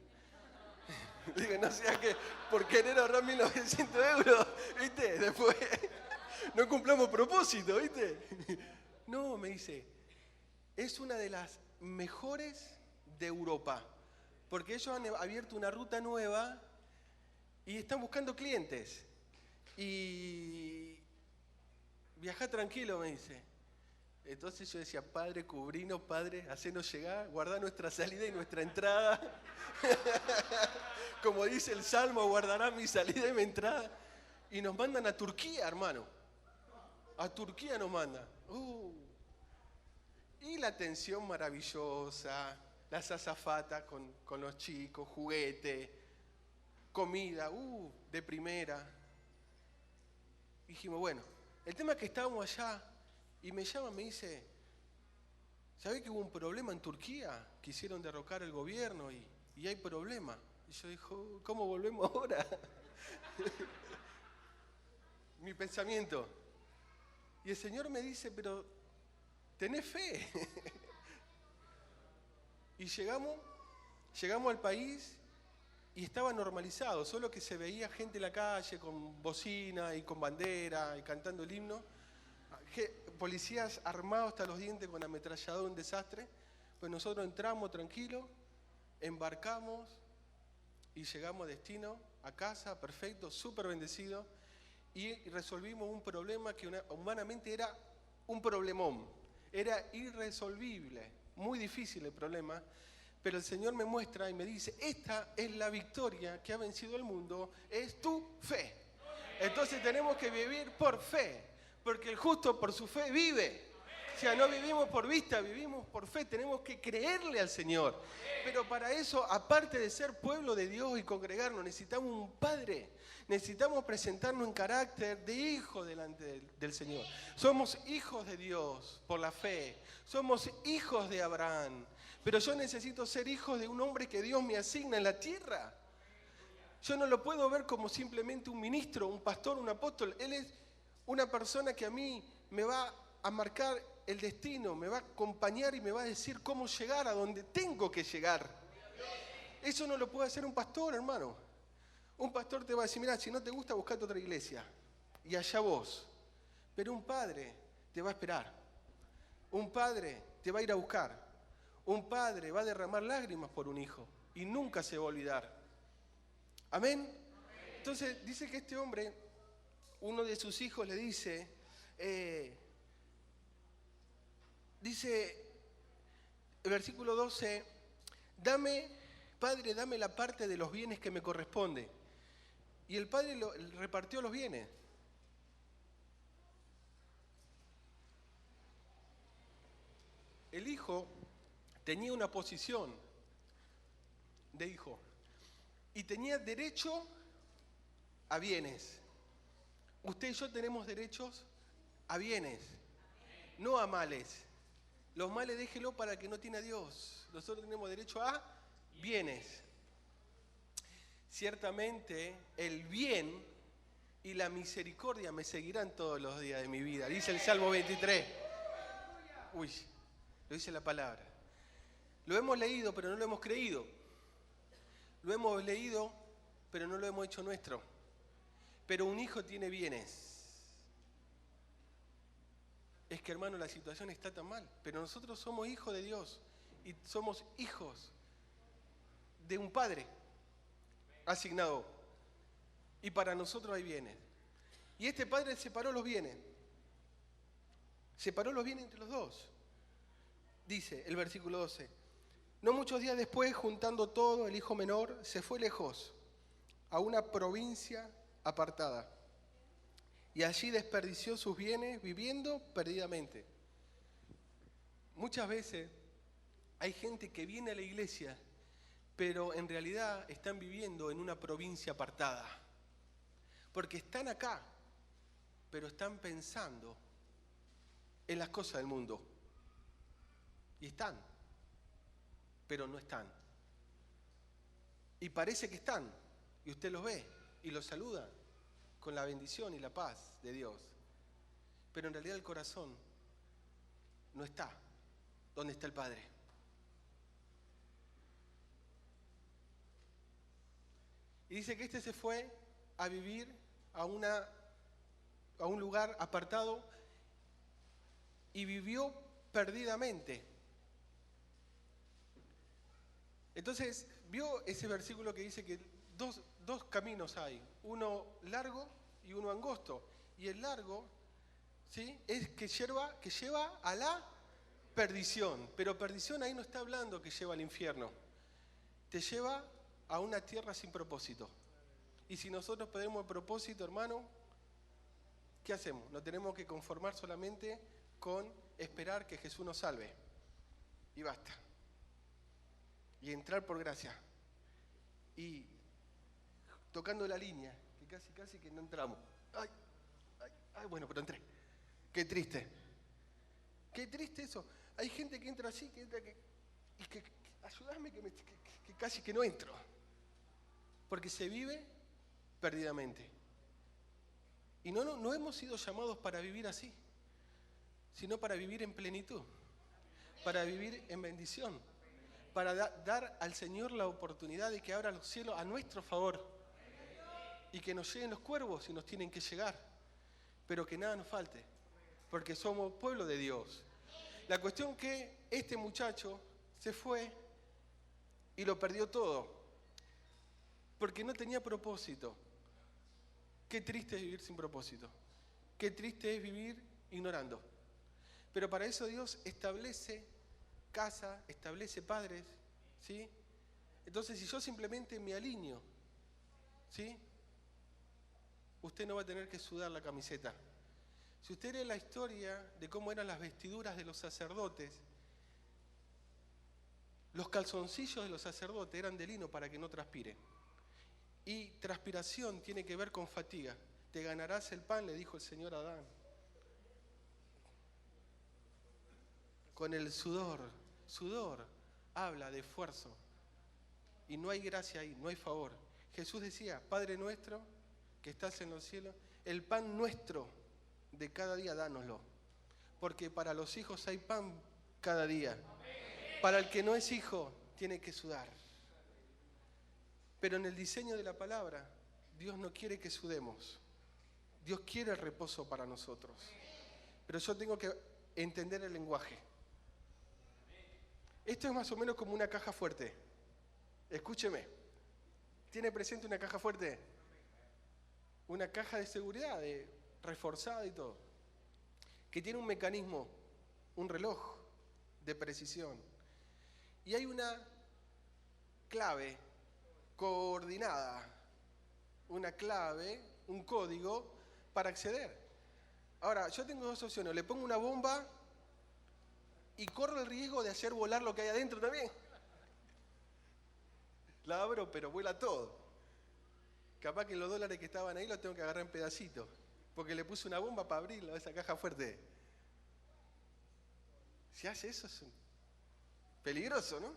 Digo, no sea que por querer ahorrar 1.900 euros, ¿viste? Después no cumplamos propósito, ¿viste? No, me dice, es una de las mejores de Europa, porque ellos han abierto una ruta nueva y están buscando clientes. Y viajá tranquilo, me dice. Entonces yo decía, Padre, cubrinos, Padre, hacenos llegar, guardá nuestra salida y nuestra entrada. Como dice el Salmo, guardará mi salida y mi entrada. Y nos mandan a Turquía, hermano. A Turquía nos mandan. Y la atención maravillosa, las azafatas con los chicos, juguete, comida, de primera. Dijimos, bueno, el tema es que estábamos allá y me llama, me dice, ¿sabés que hubo un problema en Turquía? Quisieron derrocar el gobierno y hay problema. Y yo digo, ¿cómo volvemos ahora? Mi pensamiento. Y el Señor me dice, pero tenés fe. Y llegamos al país y estaba normalizado, solo que se veía gente en la calle con bocina y con bandera y cantando el himno. Policías armados hasta los dientes con ametrallador, un desastre. Pues nosotros entramos tranquilos, embarcamos y llegamos a destino, a casa, perfecto, súper bendecido. Y resolvimos un problema que humanamente era un problemón. Era irresolvible, muy difícil el problema. Pero el Señor me muestra y me dice, esta es la victoria que ha vencido el mundo, es tu fe. Entonces tenemos que vivir por fe. Porque el justo por su fe vive. O sea, no vivimos por vista, vivimos por fe. Tenemos que creerle al Señor. Pero para eso, aparte de ser pueblo de Dios y congregarnos, necesitamos un Padre. Necesitamos presentarnos en carácter de hijo delante del Señor. Somos hijos de Dios por la fe. Somos hijos de Abraham. Pero yo necesito ser hijo de un hombre que Dios me asigna en la tierra. Yo no lo puedo ver como simplemente un ministro, un pastor, un apóstol. Él es una persona que a mí me va a marcar el destino, me va a acompañar y me va a decir cómo llegar a donde tengo que llegar. Eso no lo puede hacer un pastor, hermano. Un pastor te va a decir, mira, si no te gusta, buscate otra iglesia. Y allá vos. Pero un padre te va a esperar. Un padre te va a ir a buscar. Un padre va a derramar lágrimas por un hijo. Y nunca se va a olvidar. ¿Amén? Entonces dice que este hombre, uno de sus hijos le dice, el versículo 12, Padre, dame la parte de los bienes que me corresponde. Y el padre repartió los bienes. El hijo tenía una posición de hijo y tenía derecho a bienes. Usted y yo tenemos derechos a bienes, no a males. Los males déjelo para el que no tiene a Dios. Nosotros tenemos derecho a bienes. Ciertamente el bien y la misericordia me seguirán todos los días de mi vida. Dice el Salmo 23. Uy, lo dice la palabra. Lo hemos leído, pero no lo hemos creído. Lo hemos leído, pero no lo hemos hecho nuestro. Pero un hijo tiene bienes. Es que, hermano, la situación está tan mal. Pero nosotros somos hijos de Dios. Y somos hijos de un Padre asignado. Y para nosotros hay bienes. Y este Padre separó los bienes. Separó los bienes entre los dos. Dice el versículo 12. No muchos días después, juntando todo, el hijo menor se fue lejos, a una provincia apartada. Y allí desperdició sus bienes viviendo perdidamente. Muchas veces hay gente que viene a la iglesia, pero en realidad están viviendo en una provincia apartada. Porque están acá, pero están pensando en las cosas del mundo. Y están, pero no están. Y parece que están, y usted los ve y los saluda con la bendición y la paz de Dios. Pero en realidad el corazón no está donde está el Padre. Y dice que este se fue a vivir a un lugar apartado y vivió perdidamente. Entonces, vio ese versículo que dice que dos caminos hay, uno largo y uno angosto. Y el largo, ¿sí?, es que lleva a la perdición. Pero perdición ahí no está hablando que lleva al infierno. Te lleva a una tierra sin propósito. Y si nosotros perdemos el propósito, hermano, ¿qué hacemos? Nos tenemos que conformar solamente con esperar que Jesús nos salve. Y basta. Y entrar por gracia. Y tocando la línea, que casi que no entramos. Ay, bueno, pero entré. Qué triste. Qué triste eso. Hay gente que entra así, que ayúdame que casi que no entro. Porque se vive perdidamente. Y no hemos sido llamados para vivir así, sino para vivir en plenitud, para vivir en bendición, para dar al Señor la oportunidad de que abra los cielos a nuestro favor y que nos lleguen los cuervos si nos tienen que llegar, pero que nada nos falte, porque somos pueblo de Dios. La cuestión que este muchacho se fue y lo perdió todo, porque no tenía propósito. Qué triste es vivir sin propósito. Qué triste es vivir ignorando. Pero para eso Dios establece casa, establece padres, ¿sí? Entonces, si yo simplemente me alineo, ¿sí?, usted no va a tener que sudar la camiseta. Si usted lee la historia de cómo eran las vestiduras de los sacerdotes, los calzoncillos de los sacerdotes eran de lino para que no transpire. Y transpiración tiene que ver con fatiga. Te ganarás el pan, le dijo el Señor a Adán. Con el sudor. Sudor habla de esfuerzo. Y no hay gracia ahí, no hay favor. Jesús decía, Padre nuestro que estás en los cielos, el pan nuestro de cada día dánoslo. Porque para los hijos hay pan cada día. Para el que no es hijo, tiene que sudar. Pero en el diseño de la palabra, Dios no quiere que sudemos. Dios quiere el reposo para nosotros. Pero yo tengo que entender el lenguaje. Esto es más o menos como una caja fuerte. Escúcheme. ¿Tiene presente una caja fuerte? Una caja de seguridad, reforzada y todo. Que tiene un mecanismo, un reloj de precisión. Y hay una clave coordinada, una clave, un código para acceder. Ahora, yo tengo dos opciones. Le pongo una bomba y corro el riesgo de hacer volar lo que hay adentro también. La abro, pero vuela todo. Capaz que los dólares que estaban ahí los tengo que agarrar en pedacitos, porque le puse una bomba para abrirlo, esa caja fuerte. Si hace eso es peligroso, ¿no?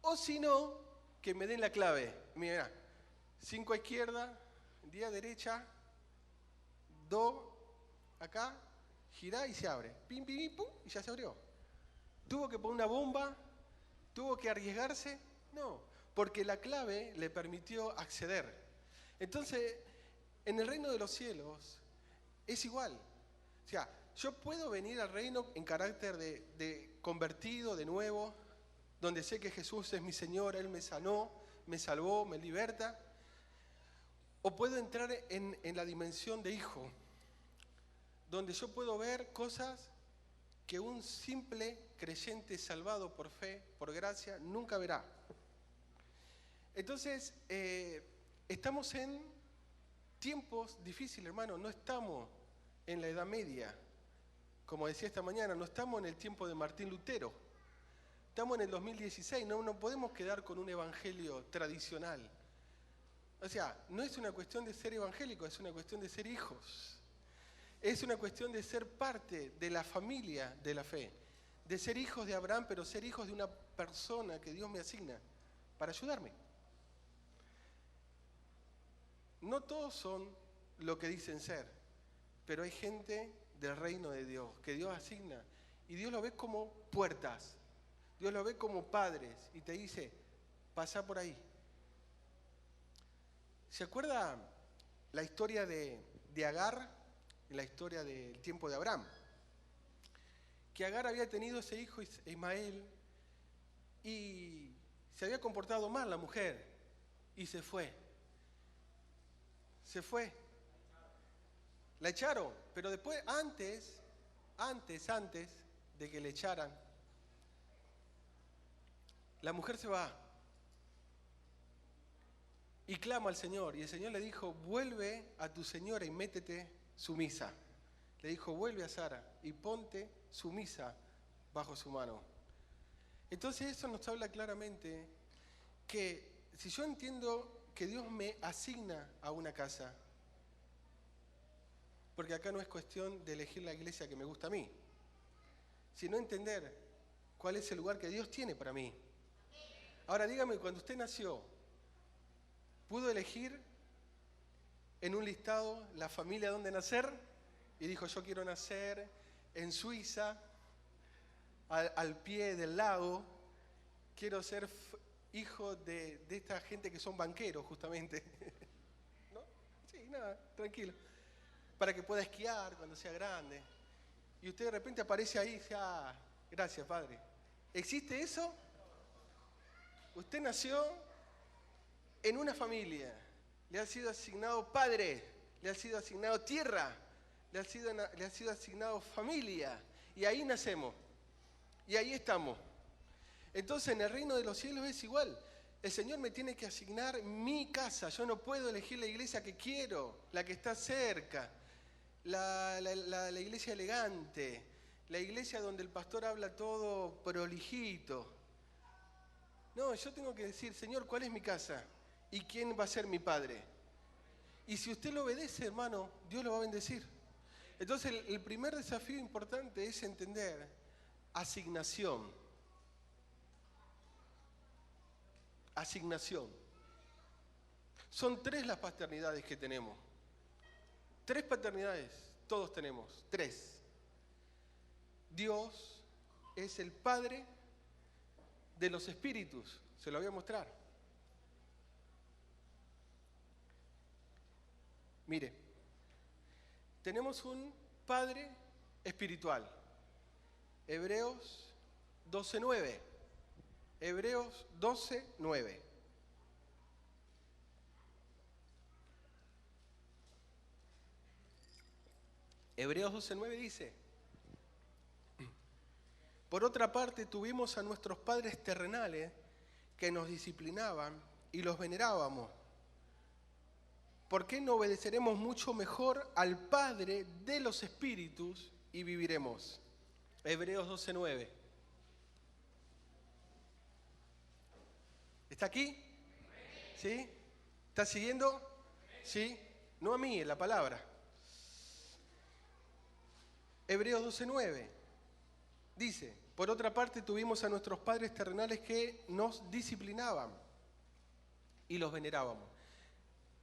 O si no, que me den la clave. Mira, 5 a izquierda, 10 a derecha, do acá, girá y se abre. Pim, pim, pim, pum, y ya se abrió. ¿Tuvo que poner una bomba? ¿Tuvo que arriesgarse? No, porque la clave le permitió acceder. Entonces, en el reino de los cielos es igual. O sea, yo puedo venir al reino en carácter de convertido, de nuevo, donde sé que Jesús es mi Señor, Él me sanó, me salvó, me liberta. O puedo entrar en la dimensión de hijo, donde yo puedo ver cosas que un simple creyente salvado por fe, por gracia, nunca verá. Entonces, estamos en tiempos difíciles, hermano. No estamos en la Edad Media, como decía esta mañana, no estamos en el tiempo de Martín Lutero. Estamos en el 2016, no podemos quedar con un evangelio tradicional. O sea, no es una cuestión de ser evangélico, es una cuestión de ser hijos. Es una cuestión de ser parte de la familia de la fe. De ser hijos de Abraham, pero ser hijos de una persona que Dios me asigna para ayudarme. No todos son lo que dicen ser, pero hay gente del reino de Dios, que Dios asigna. Y Dios lo ve como puertas. Dios lo ve como padres y te dice, pasa por ahí. ¿Se acuerda la historia de Agar, la historia del tiempo de Abraham? Que Agar había tenido ese hijo Ismael y se había comportado mal la mujer y se fue. Se fue. La echaron, pero después, antes de que le echaran, la mujer se va y clama al Señor. Y el Señor le dijo, vuelve a tu señora y métete sumisa. Le dijo, vuelve a Sara y ponte sumisa bajo su mano. Entonces eso nos habla claramente que si yo entiendo que Dios me asigna a una casa, porque acá no es cuestión de elegir la iglesia que me gusta a mí, sino entender cuál es el lugar que Dios tiene para mí. Ahora dígame, cuando usted nació, ¿pudo elegir en un listado la familia donde nacer? Y dijo, yo quiero nacer en Suiza, al pie del lago, quiero ser hijo de esta gente que son banqueros, justamente. ¿No? Sí, nada, tranquilo. Para que pueda esquiar cuando sea grande. Y usted de repente aparece ahí y dice, gracias, Padre. ¿Existe eso? Usted nació en una familia, le ha sido asignado padre, le ha sido asignado tierra, le ha sido asignado familia, y ahí nacemos, y ahí estamos. Entonces en el reino de los cielos es igual. El Señor me tiene que asignar mi casa. Yo no puedo elegir la iglesia que quiero, la que está cerca. la iglesia elegante, la iglesia donde el pastor habla todo prolijito. No, yo tengo que decir, Señor, ¿cuál es mi casa? ¿Y quién va a ser mi padre? Y si usted lo obedece, hermano, Dios lo va a bendecir. Entonces, el primer desafío importante es entender asignación. Asignación. Son 3 las paternidades que tenemos. 3 paternidades, todos tenemos, 3. Dios es el Padre de los espíritus, se lo voy a mostrar. Mire, tenemos un Padre espiritual. Hebreos 12:9. Hebreos 12:9. Hebreos 12:9 dice: por otra parte, tuvimos a nuestros padres terrenales que nos disciplinaban y los venerábamos. ¿Por qué no obedeceremos mucho mejor al Padre de los espíritus y viviremos? Hebreos 12:9. ¿Está aquí? ¿Sí? ¿Está siguiendo? ¿Sí? No a mí, en la palabra. Hebreos 12:9 dice: por otra parte tuvimos a nuestros padres terrenales que nos disciplinaban y los venerábamos.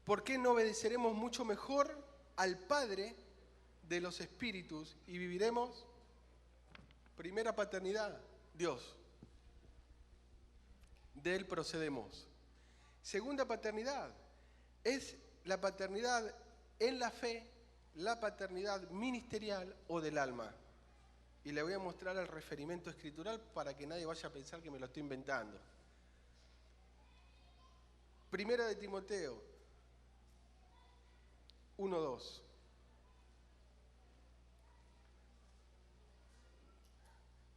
¿Por qué no obedeceremos mucho mejor al Padre de los espíritus y viviremos? Primera paternidad, Dios. De Él procedemos. Segunda paternidad, es la paternidad en la fe, la paternidad ministerial o del alma. Y le voy a mostrar el referimiento escritural para que nadie vaya a pensar que me lo estoy inventando. Primera de Timoteo 1:2.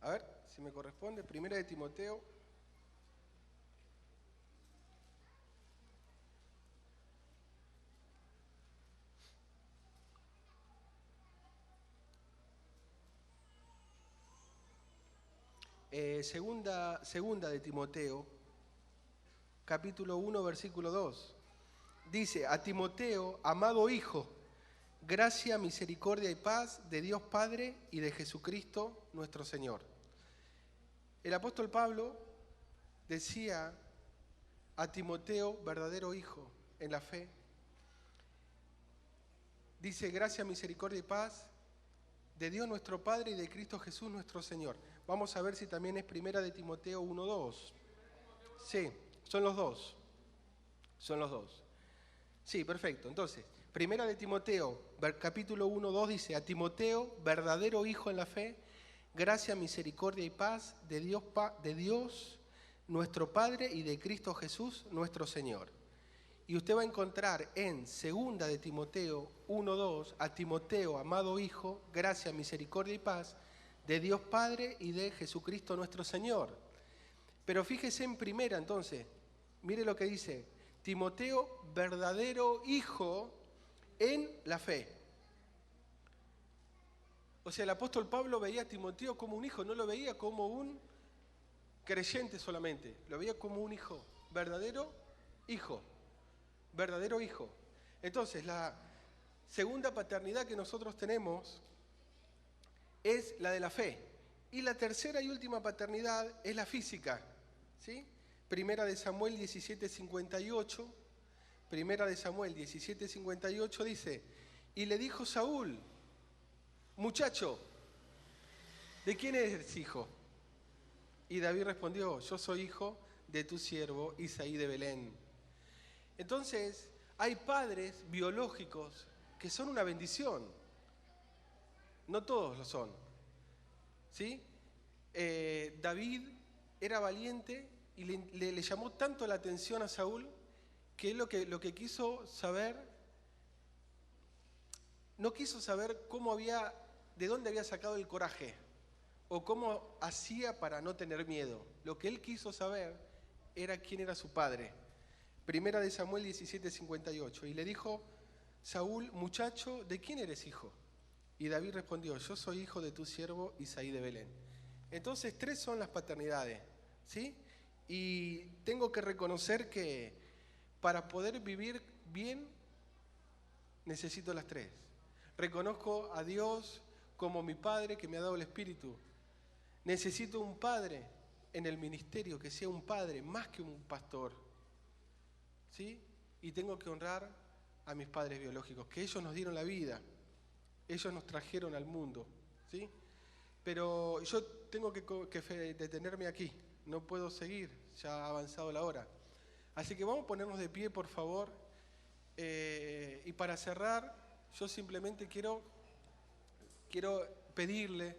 A ver si me corresponde. Primera de Timoteo 2 segunda de Timoteo, capítulo 1, versículo 2. Dice: a Timoteo, amado hijo, gracia, misericordia y paz de Dios Padre y de Jesucristo nuestro Señor. El apóstol Pablo decía a Timoteo, verdadero hijo en la fe, dice: gracia, misericordia y paz de Dios nuestro Padre y de Cristo Jesús nuestro Señor. Vamos a ver si también es primera de Timoteo 1:2. Sí, son los dos. Son los dos. Sí, perfecto. Entonces, primera de Timoteo, capítulo 1:2 dice: a Timoteo, verdadero hijo en la fe, gracia, misericordia y paz de Dios nuestro Padre y de Cristo Jesús nuestro Señor. Y usted va a encontrar en segunda de Timoteo 1:2 a Timoteo, amado hijo, gracia, misericordia y paz de Dios Padre y de Jesucristo nuestro Señor. Pero fíjese en primera entonces, mire lo que dice: Timoteo, verdadero hijo en la fe. O sea, el apóstol Pablo veía a Timoteo como un hijo, no lo veía como un creyente solamente, lo veía como un hijo, verdadero hijo. Verdadero hijo. Entonces, la segunda paternidad que nosotros tenemos es la de la fe. Y la tercera y última paternidad es la física. ¿Sí? Primera de Samuel 17:58. Primera de Samuel 17:58 dice: y le dijo Saúl: muchacho, ¿de quién eres hijo? Y David respondió: yo soy hijo de tu siervo Isaí de Belén. Entonces, hay padres biológicos que son una bendición. No todos lo son. ¿Sí? David era valiente y le llamó tanto la atención a Saúl que él lo que quiso saber, no quiso saber de dónde había sacado el coraje o cómo hacía para no tener miedo. Lo que él quiso saber era quién era su padre. Primera de Samuel 17:58. Y le dijo Saúl: muchacho, ¿de quién eres hijo? Y David respondió, yo soy hijo de tu siervo Isaí de Belén. Entonces, 3 son las paternidades, ¿sí? Y tengo que reconocer que para poder vivir bien, necesito las 3. Reconozco a Dios como mi Padre que me ha dado el Espíritu. Necesito un padre en el ministerio, que sea un padre más que un pastor, ¿sí? Y tengo que honrar a mis padres biológicos, que ellos nos dieron la vida, ellos nos trajeron al mundo, ¿sí? Pero yo tengo que detenerme aquí, no puedo seguir, ya ha avanzado la hora. Así que vamos a ponernos de pie, por favor. Y para cerrar, yo simplemente quiero pedirle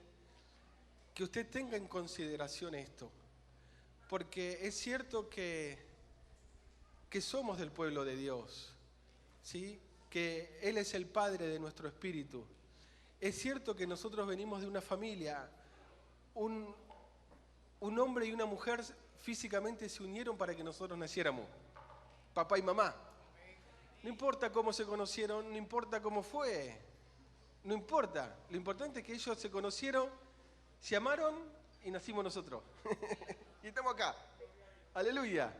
que usted tenga en consideración esto, porque es cierto que somos del pueblo de Dios, ¿sí? Que Él es el Padre de nuestro espíritu. Es cierto que nosotros venimos de una familia, un hombre y una mujer físicamente se unieron para que nosotros naciéramos, papá y mamá. No importa cómo se conocieron, no importa cómo fue, no importa. Lo importante es que ellos se conocieron, se amaron y nacimos nosotros. Y estamos acá. Aleluya.